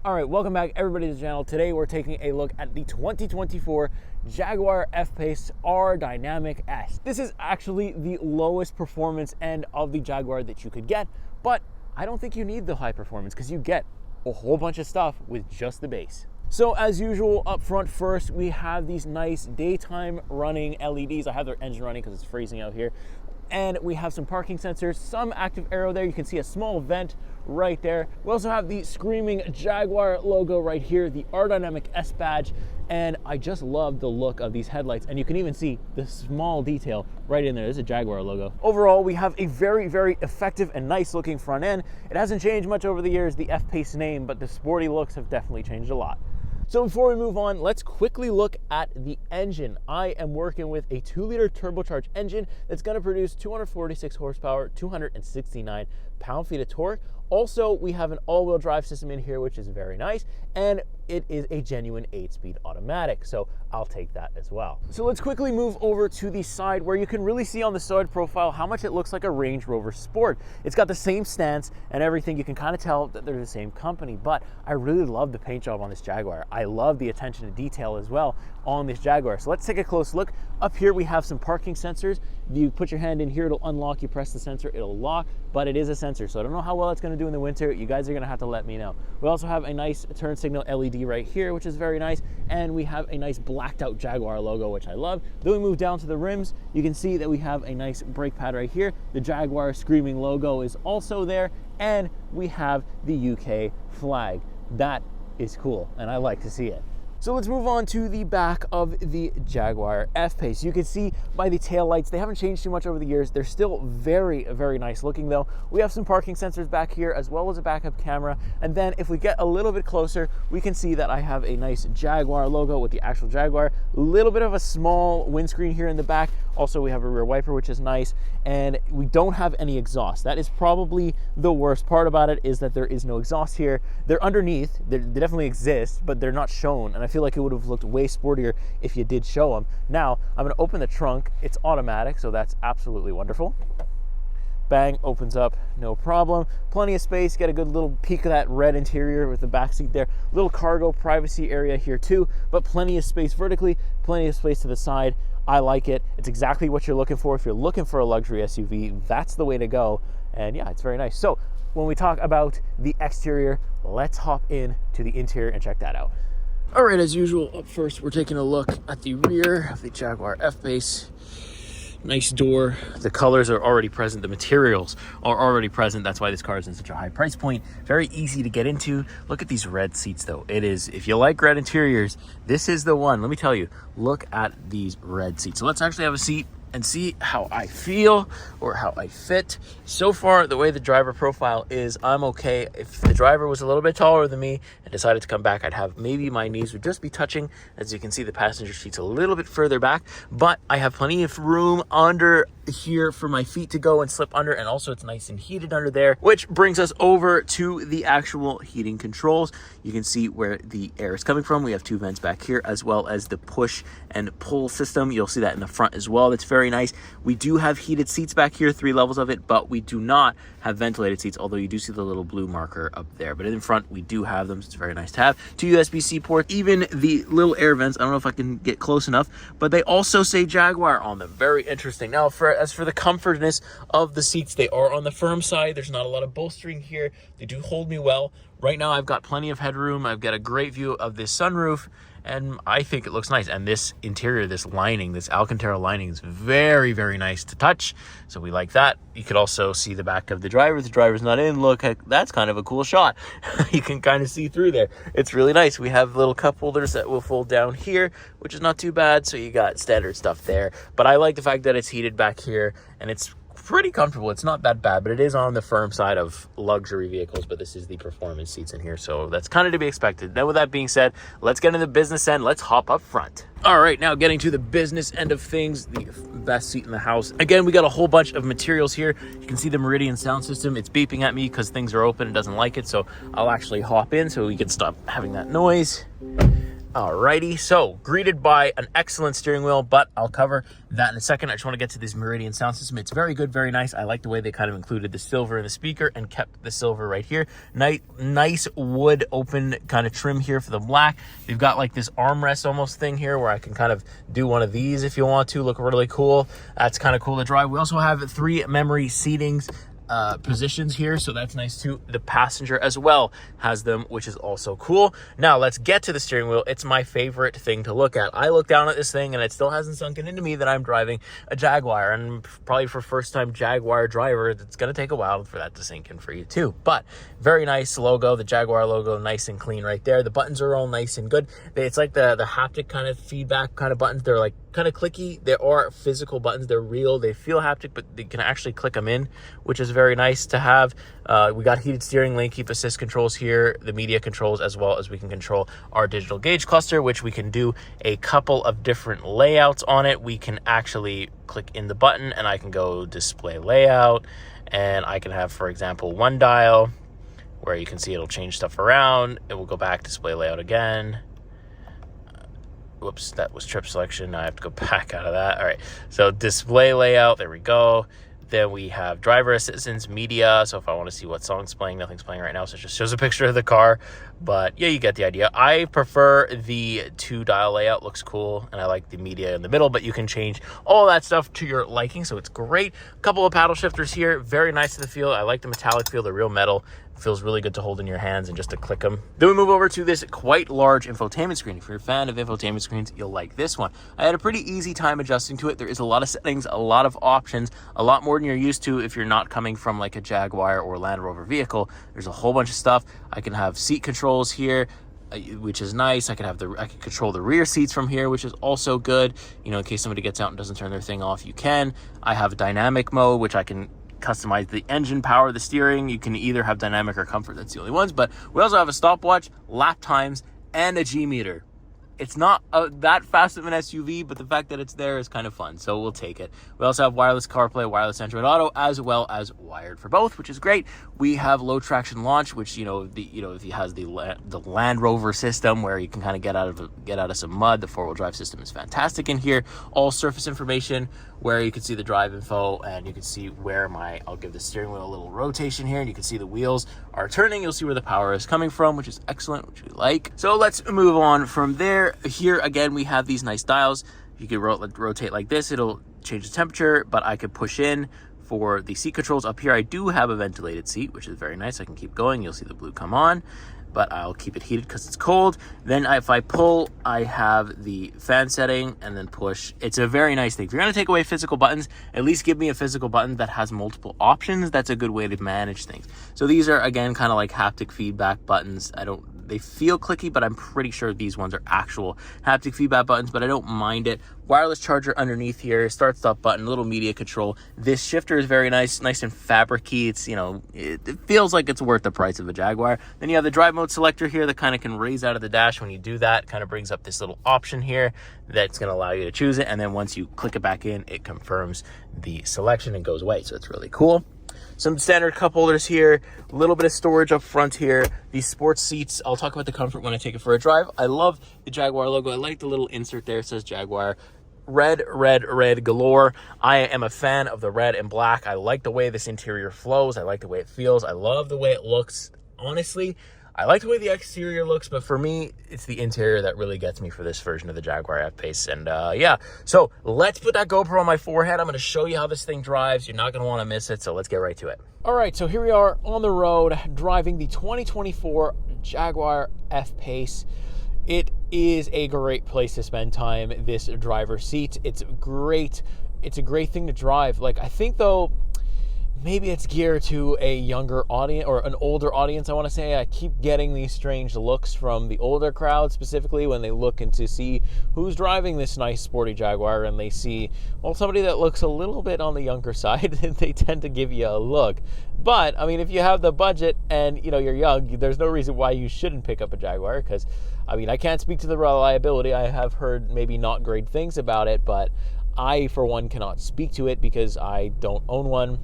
All right, welcome back everybody to the channel. Today we're taking a look at the 2024 Jaguar F-pace R Dynamic S. This is actually the lowest performance end of the Jaguar that you could get, but I don't think you need the high performance because you get a whole bunch of stuff with just the base. So as usual, up front first, we have these nice daytime running LEDs. I have their engine running because it's freezing out here. And we have some parking sensors, some active aero there. You can see a small vent right there. We also have the screaming Jaguar logo right here, the R Dynamic S badge. And I just love the look of these headlights. And you can even see the small detail right in there. There's a Jaguar logo. Overall, we have a very, very effective and nice looking front end. It hasn't changed much over the years, the F-pace name, but the sporty looks have definitely changed a lot. So before we move on, let's quickly look at the engine. I am working with a 2-liter turbocharged engine that's going to produce 246 horsepower, 269 pound-feet of torque. Also, we have an all-wheel drive system in here, which is very nice, and it is a genuine 8-speed automatic, so I'll take that as well. So let's quickly move over to the side where you can really see on the side profile how much it looks like a Range Rover Sport. It's got the same stance and everything. You can kind of tell that they're the same company, but I really love the paint job on this Jaguar. I love the attention to detail as well on this Jaguar. So let's take a close look. Up here we have some parking sensors. You put your hand in here, it'll unlock. You press the sensor, it'll lock, but it is a sensor, so I don't know how well it's going to do in the winter. You guys are going to have to let me know. We also have a nice turn signal LED right here, which is very nice, and we have a nice blacked out Jaguar logo, which I love. Then we move down to the rims. You can see that we have a nice brake pad right here. The Jaguar screaming logo is also there, and we have the UK flag. That is cool, and I like to see it. So let's move on to the back of the Jaguar F-pace. You can see by the tail lights, they haven't changed too much over the years. They're still very, very nice looking though. We have some parking sensors back here as well as a backup camera. And then if we get a little bit closer, we can see that I have a nice Jaguar logo with the actual Jaguar. A little bit of a small windscreen here in the back. Also, we have a rear wiper, which is nice. And we don't have any exhaust. That is probably the worst part about it, is that there is no exhaust here. They're underneath, they definitely exist, but they're not shown. And I feel like it would have looked way sportier if you did show them. Now, I'm gonna open the trunk. It's automatic, so that's absolutely wonderful. Bang, opens up, no problem. Plenty of space, get a good little peek of that red interior with the back seat there. Little cargo privacy area here too, but plenty of space vertically, plenty of space to the side. I like it. It's exactly what you're looking for. If you're looking for a luxury SUV, that's the way to go. And yeah, it's very nice. So when we talk about the exterior, let's hop in to the interior and check that out. All right, as usual, up first, we're taking a look at the rear of the Jaguar F-pace. Nice door. The colors are already present. The materials are already present. That's why this car is in such a high price point. Very easy to get into. Look at these red seats though. It is, if you like red interiors, this is the one. Let me tell you, look at these red seats. So let's actually have a seat and see how I feel or how I fit. So far, the way the driver profile is, I'm okay. If the driver was a little bit taller than me and decided to come back, I'd have maybe my knees would just be touching. As you can see, the passenger seat's a little bit further back, but I have plenty of room under here for my feet to go and slip under, and also it's nice and heated under there, which brings us over to the actual heating controls. You can see where the air is coming from. We have two vents back here, as well as the push and pull system. You'll see that in the front as well. That's very nice. We do have heated seats back here, 3 levels of it, but we do not have ventilated seats, although you do see the little blue marker up there. But in front, we do have them, so it's very nice to have. 2 USB-C ports, even the little air vents. I don't know if I can get close enough, but they also say Jaguar on them. Very interesting. Now, as for the comfortness of the seats, they are on the firm side. There's not a lot of bolstering here. They do hold me well. Right now, I've got plenty of headroom. I've got a great view of this sunroof, and I think it looks nice. And this interior, this lining, this Alcantara lining is very, very nice to touch. So we like that. You could also see the back of the driver. The driver's not in. Look, that's kind of a cool shot. You can kind of see through there. It's really nice. We have little cup holders that will fold down here, which is not too bad. So you got standard stuff there. But I like the fact that it's heated back here, and it's pretty comfortable. It's not that bad, but it is on the firm side of luxury vehicles. But this is the performance seats in here, so that's kind of to be expected. Now, with that being said, let's get into the business end. Let's hop up front. All right, now getting to the business end of things, the best seat in the house. Again, we got a whole bunch of materials here. You can see the Meridian sound system. It's beeping at me because things are open and doesn't like it, so I'll actually hop in so we can stop having that noise. Alrighty, so greeted by an excellent steering wheel, but I'll cover that in a second. I just want to get to this Meridian sound system. It's very good, very nice. I like the way they kind of included the silver in the speaker and kept the silver right here. Nice wood open kind of trim here for the black. You've got like this armrest almost thing here where I can kind of do one of these if you want to. Look really cool. That's kind of cool to drive. We also have 3 memory seatings. Positions here, so that's nice too. The passenger as well has them, which is also cool. Now let's get to the steering wheel. It's my favorite thing to look at. I look down at this thing and it still hasn't sunken into me that I'm driving a Jaguar, and probably for first time Jaguar driver, it's gonna take a while for that to sink in for you too. But very nice logo, the Jaguar logo, nice and clean right there. The buttons are all nice and good. It's like the haptic kind of feedback kind of buttons. They're like kind of clicky. There are physical buttons. They're real. They feel haptic, but they can actually click them in, which is very nice to have. We got heated steering, lane keep assist controls here, the media controls, as well as we can control our digital gauge cluster, which we can do a couple of different layouts on it. We can actually click in the button and I can go display layout, and I can have, for example, one dial where you can see it'll change stuff around. It will go back, display layout again. Whoops, that was trip selection. Now I have to go back out of that. All right, so display layout, there we go. Then we have driver assistance, media. So if I want to see what song's playing, nothing's playing right now, so it just shows a picture of the car. But yeah, you get the idea. I prefer the 2-dial layout, looks cool, and I like the media in the middle, but you can change all that stuff to your liking, so it's great. A couple of paddle shifters here, very nice to the feel. I like the metallic feel, the real metal. It feels really good to hold in your hands and just to click them. Then we move over to this quite large infotainment screen. If you're a fan of infotainment screens, you'll like this one. I had a pretty easy time adjusting to it. There is a lot of settings, a lot of options, a lot more than you're used to if you're not coming from like a Jaguar or Land Rover vehicle. There's a whole bunch of stuff. I can have seat controls here, which is nice. I can control the rear seats from here, which is also good. You know, in case somebody gets out and doesn't turn their thing off, you can. I have dynamic mode, which I can customize the engine power, the steering. You can either have dynamic or comfort. That's the only ones. But we also have a stopwatch, lap times, and a G meter. It's not that fast of an SUV, but the fact that it's there is kind of fun, so we'll take it. We also have wireless CarPlay, wireless Android Auto, as well as wired for both, which is great. We have low traction launch, which if it has the Land Rover system where you can kind of get out of some mud. The 4-wheel drive system is fantastic in here. All surface information, where you can see the drive info, and you can see where I'll give the steering wheel a little rotation here, and you can see the wheels are turning. You'll see where the power is coming from, which is excellent, which we like. So let's move on from there. Here again, we have these nice dials. You can rotate like this, it'll change the temperature, but I could push in for the seat controls. Up here I do have a ventilated seat, which is very nice. I can keep going, you'll see the blue come on, but I'll keep it heated because it's cold. Then if I pull, I have the fan setting, and then push. It's a very nice thing. If you're going to take away physical buttons, at least give me a physical button that has multiple options. That's a good way to manage things. So these are, again, kind of like haptic feedback buttons. They feel clicky, but I'm pretty sure these ones are actual haptic feedback buttons, but I don't mind it. Wireless charger underneath here, start stop button, little media control. This shifter is very nice and fabric-y. It's, it feels like it's worth the price of a Jaguar. Then you have the drive mode selector here that kind of can raise out of the dash. When you do that, kind of brings up this little option here that's going to allow you to choose it. And then once you click it back in, it confirms the selection and goes away. So it's really cool. Some standard cup holders here, a little bit of storage up front here. These sports seats, I'll talk about the comfort when I take it for a drive. I love the Jaguar logo. I like the little insert there. It says Jaguar. Red galore. I am a fan of the red and black. I like the way this interior flows. I like the way it feels. I love the way it looks. Honestly, I like the way the exterior looks, but for me, it's the interior that really gets me for this version of the Jaguar F-pace. And yeah, so let's put that GoPro on my forehead. I'm going to show you how this thing drives. You're not going to want to miss it, so let's get right to it. All right, so here we are on the road driving the 2024 Jaguar F-pace. It is a great place to spend time, this driver's seat. It's great. It's a great thing to drive. Like, I think, though, maybe it's geared to a younger audience or an older audience, I want to say. I keep getting these strange looks from the older crowd, specifically when they look to see who's driving this nice sporty Jaguar, and they see, well, somebody that looks a little bit on the younger side, they tend to give you a look. But, I mean, if you have the budget and, you're young, there's no reason why you shouldn't pick up a Jaguar, because, I mean, I can't speak to the reliability. I have heard maybe not great things about it, but I, for one, cannot speak to it because I don't own one.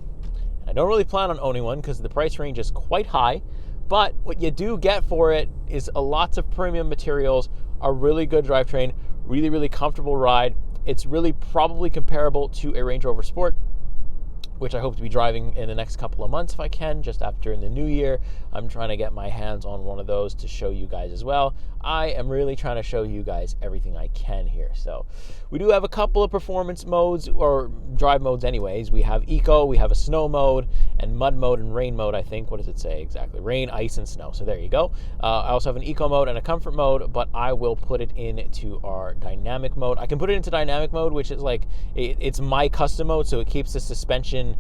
I don't really plan on owning one because the price range is quite high, But what you do get for it is lots of premium materials, a really good drivetrain, really, really comfortable ride. It's really probably comparable to a Range Rover Sport, which I hope to be driving in the next couple of months if I can, just after in the new year. I'm trying to get my hands on one of those to show you guys as well. I am really trying to show you guys everything I can here. So we do have a couple of performance modes, or drive modes anyways. We have Eco, we have a snow mode, and mud mode and rain mode, I think. What does it say exactly? Rain, ice, and snow. So there you go. I also have an Eco mode and a comfort mode, but I will put it into our dynamic mode. I can put it into dynamic mode, which is like, it's my custom mode, so it keeps the suspension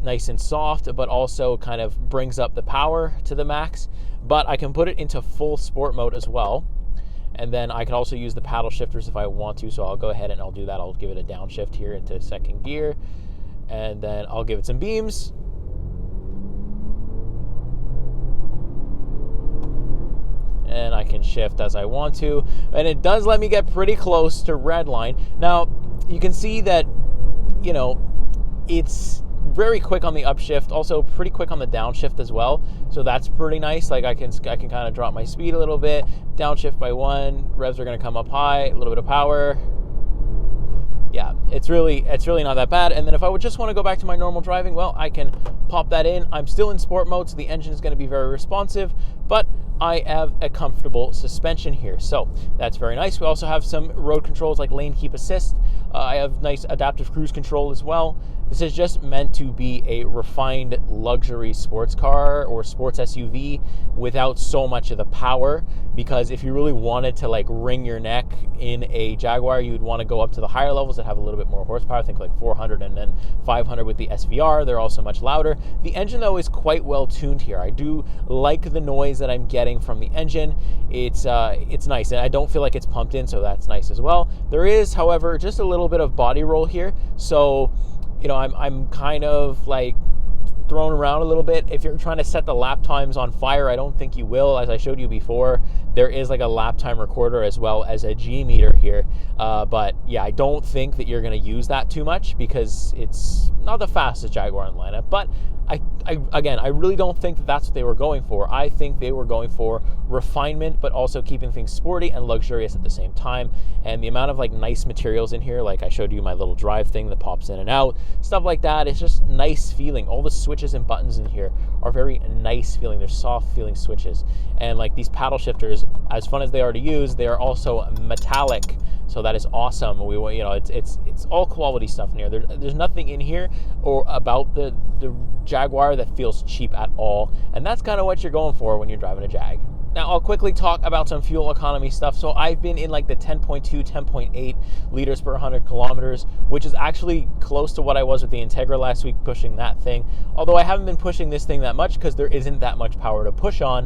nice and soft, but also kind of brings up the power to the max. But I can put it into full sport mode as well. And then I can also use the paddle shifters if I want to. So I'll go ahead and I'll do that. I'll give it a downshift here into second gear. And then I'll give it some beams. And I can shift as I want to. And it does let me get pretty close to red line. Now, you can see that, you know, it's very quick on the upshift, also pretty quick on the downshift as well. So that's pretty nice. Like I can kind of drop my speed a little bit, downshift by 1, revs are going to come up high, a little bit of power. Yeah, it's really not that bad. And then if I would just want to go back to my normal driving, well, I can pop that in. I'm still in sport mode, so the engine is going to be very responsive, but I have a comfortable suspension here. So that's very nice. We also have some road controls like lane keep assist. I have nice adaptive cruise control as well. This is just meant to be a refined luxury sports car or sports SUV without so much of the power, because if you really wanted to like wring your neck in a Jaguar, you'd want to go up to the higher levels that have a little bit more horsepower. I think like 400 and then 500 with the SVR. They're also much louder. The engine though is quite well tuned here. I do like the noise that I'm getting from the engine. It's nice, and I don't feel like it's pumped in, so that's nice as well. There is, however, just a little bit of body roll here, so you know, I'm kind of like thrown around a little bit. If you're trying to set the lap times on fire, I don't think you will. As I showed you before, there is like a lap time recorder as well as a G meter here. But yeah, I don't think that you're going to use that too much because it's not the fastest Jaguar in the lineup. But again, I really don't think that that's what they were going for. I think they were going for refinement, but also keeping things sporty and luxurious at the same time. And the amount of like nice materials in here, like I showed you my little drive thing that pops in and out, stuff like that, it's just nice feeling. All the switches and buttons in here are very nice feeling. They're soft feeling switches. And like these paddle shifters, as fun as they are to use, they are also metallic. So that is awesome. You know, it's all quality stuff in here. There's nothing in here or about the Jaguar that feels cheap at all. And that's kind of what you're going for when you're driving a Jag. Now, I'll quickly talk about some fuel economy stuff. So I've been in like the 10.2, 10.8 liters per 100 kilometers, which is actually close to what I was with the Integra last week pushing that thing. Although I haven't been pushing this thing that much because there isn't that much power to push on.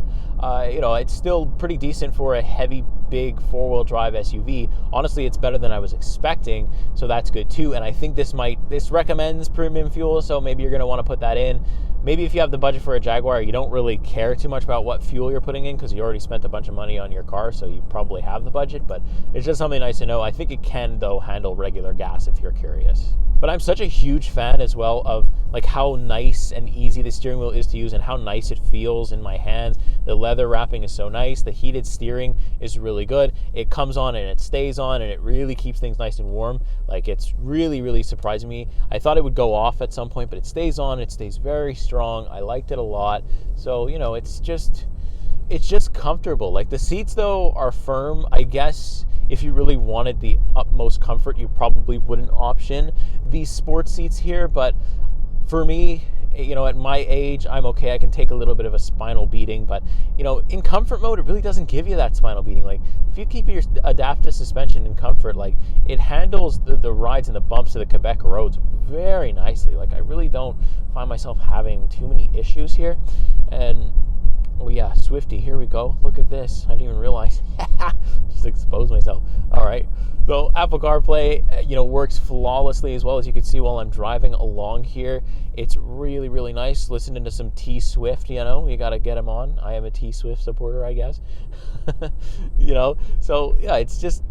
You know, it's still pretty decent for a heavy, big four-wheel drive SUV. Honestly, it's better than I was expecting, so that's good too. And I think this recommends premium fuel, so maybe you're going to want to put that in. Maybe if you have the budget for a Jaguar, you don't really care too much about what fuel you're putting in because you already spent a bunch of money on your car, so you probably have the budget, but it's just something nice to know. I think it can, though, handle regular gas if you're curious. But I'm such a huge fan as well of like how nice and easy the steering wheel is to use and how nice it feels in my hands. The leather wrapping is so nice. The heated steering is really good. It comes on and it stays on and it really keeps things nice and warm. Like it's really, really surprising me. I thought it would go off at some point, but it stays on. It stays very strong. I liked it a lot. So, you know, it's just comfortable. Like the seats though are firm. I guess if you really wanted the utmost comfort, you probably wouldn't option these sports seats here. But for me, you know, at my age, I'm okay. I can take a little bit of a spinal beating, but you know, in comfort mode, it really doesn't give you that spinal beating. Like if you keep your adaptive suspension in comfort, like it handles the rides and the bumps of the Quebec roads very nicely. Like I really don't find myself having too many issues here. And oh yeah, Swifty, here we go. Look at this. I didn't even realize. Just exposed myself. All right. So Apple CarPlay, you know, works flawlessly as well as you can see while I'm driving along here. It's really, really nice. Listening to some T-Swift, you know, you got to get him on. I am a T-Swift supporter, I guess. You know, so yeah, it's just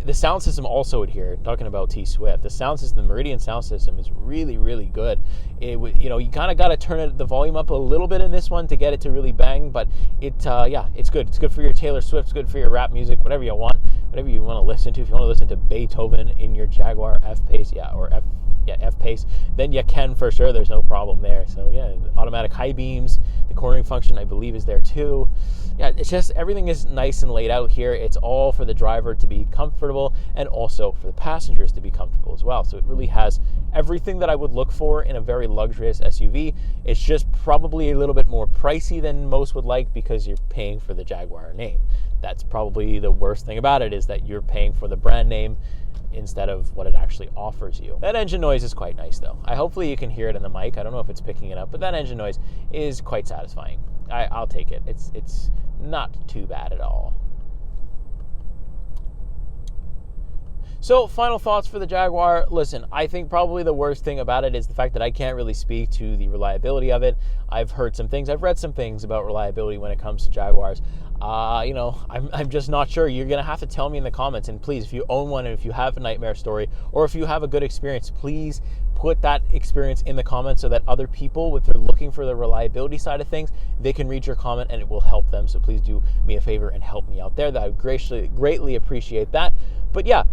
the sound system also here, talking about T-Swift, the sound system, the Meridian sound system is really, really good. You kind of got to turn the volume up a little bit in this one to get it to really bang, but yeah, it's good. It's good for your Taylor Swift, it's good for your rap music, whatever you want to listen to. If you want to listen to Beethoven in your Jaguar F-pace, F-pace, then you can for sure. There's no problem there. So yeah, automatic high beams, the cornering function I believe is there too. Yeah, it's just everything is nice and laid out here. It's all for the driver to be comfortable and also for the passengers to be comfortable as well. So it really has everything that I would look for in a very luxurious SUV. It's just probably a little bit more pricey than most would like because you're paying for the Jaguar name. That's probably the worst thing about it, is that you're paying for the brand name instead of what it actually offers you. That engine noise is quite nice though. Hopefully you can hear it in the mic. I don't know if it's picking it up, but that engine noise is quite satisfying. I'll take it. It's not too bad at all. So, final thoughts for the Jaguar. Listen, I think probably the worst thing about it is the fact that I can't really speak to the reliability of it. I've heard some things, I've read some things about reliability when it comes to Jaguars. I'm just not sure. You're going to have to tell me in the comments. And please, if you own one and if you have a nightmare story or if you have a good experience, please put that experience in the comments so that other people, if they're looking for the reliability side of things, they can read your comment and it will help them. So please do me a favor and help me out there. That I would greatly appreciate that. But yeah,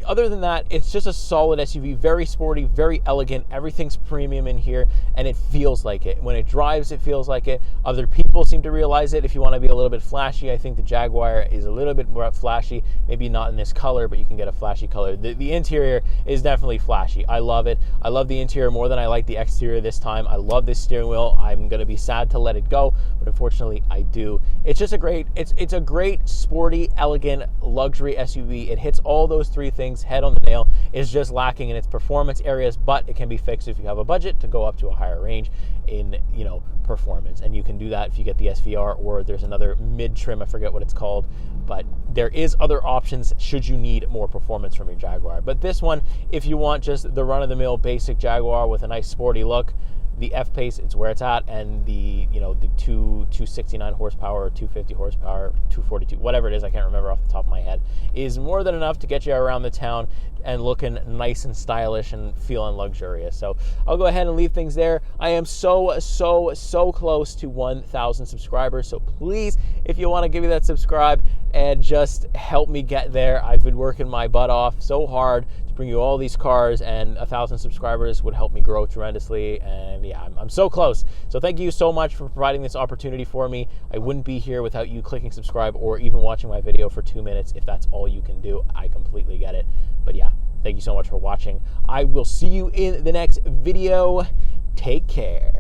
other than that, it's just a solid SUV, very sporty, very elegant. Everything's premium in here, and it feels like it. When it drives, it feels like it. Other people seem to realize it. If you want to be a little bit flashy, I think the Jaguar is a little bit more flashy. Maybe not in this color, but you can get a flashy color. The interior is definitely flashy. I love it. I love the interior more than I like the exterior this time. I love this steering wheel. I'm going to be sad to let it go, but unfortunately, I do. It's just a great, it's a great, sporty, elegant, luxury SUV. It hits all those three things head on the nail. Is just lacking in its performance areas, but it can be fixed if you have a budget to go up to a higher range in performance, and you can do that if you get the SVR, or there's another mid trim, I forget what it's called, but there is other options should you need more performance from your Jaguar. But this one, if you want just the run-of-the-mill basic Jaguar with a nice sporty look, the F-pace, it's where it's at, and the 269 horsepower or 250 horsepower, 242, whatever it is, I can't remember off the top of my head, is more than enough to get you around the town and looking nice and stylish and feeling luxurious. So I'll go ahead and leave things there. I am so close to 1,000 subscribers, so please, if you want to give me that subscribe and just help me get there. I've been working my butt off so hard to bring you all these cars, and 1,000 subscribers would help me grow tremendously. And yeah, I'm so close. So thank you so much for providing this opportunity for me. I wouldn't be here without you clicking subscribe or even watching my video for 2 minutes. If that's all you can do, I completely get it. But yeah, thank you so much for watching. I will see you in the next video. Take care.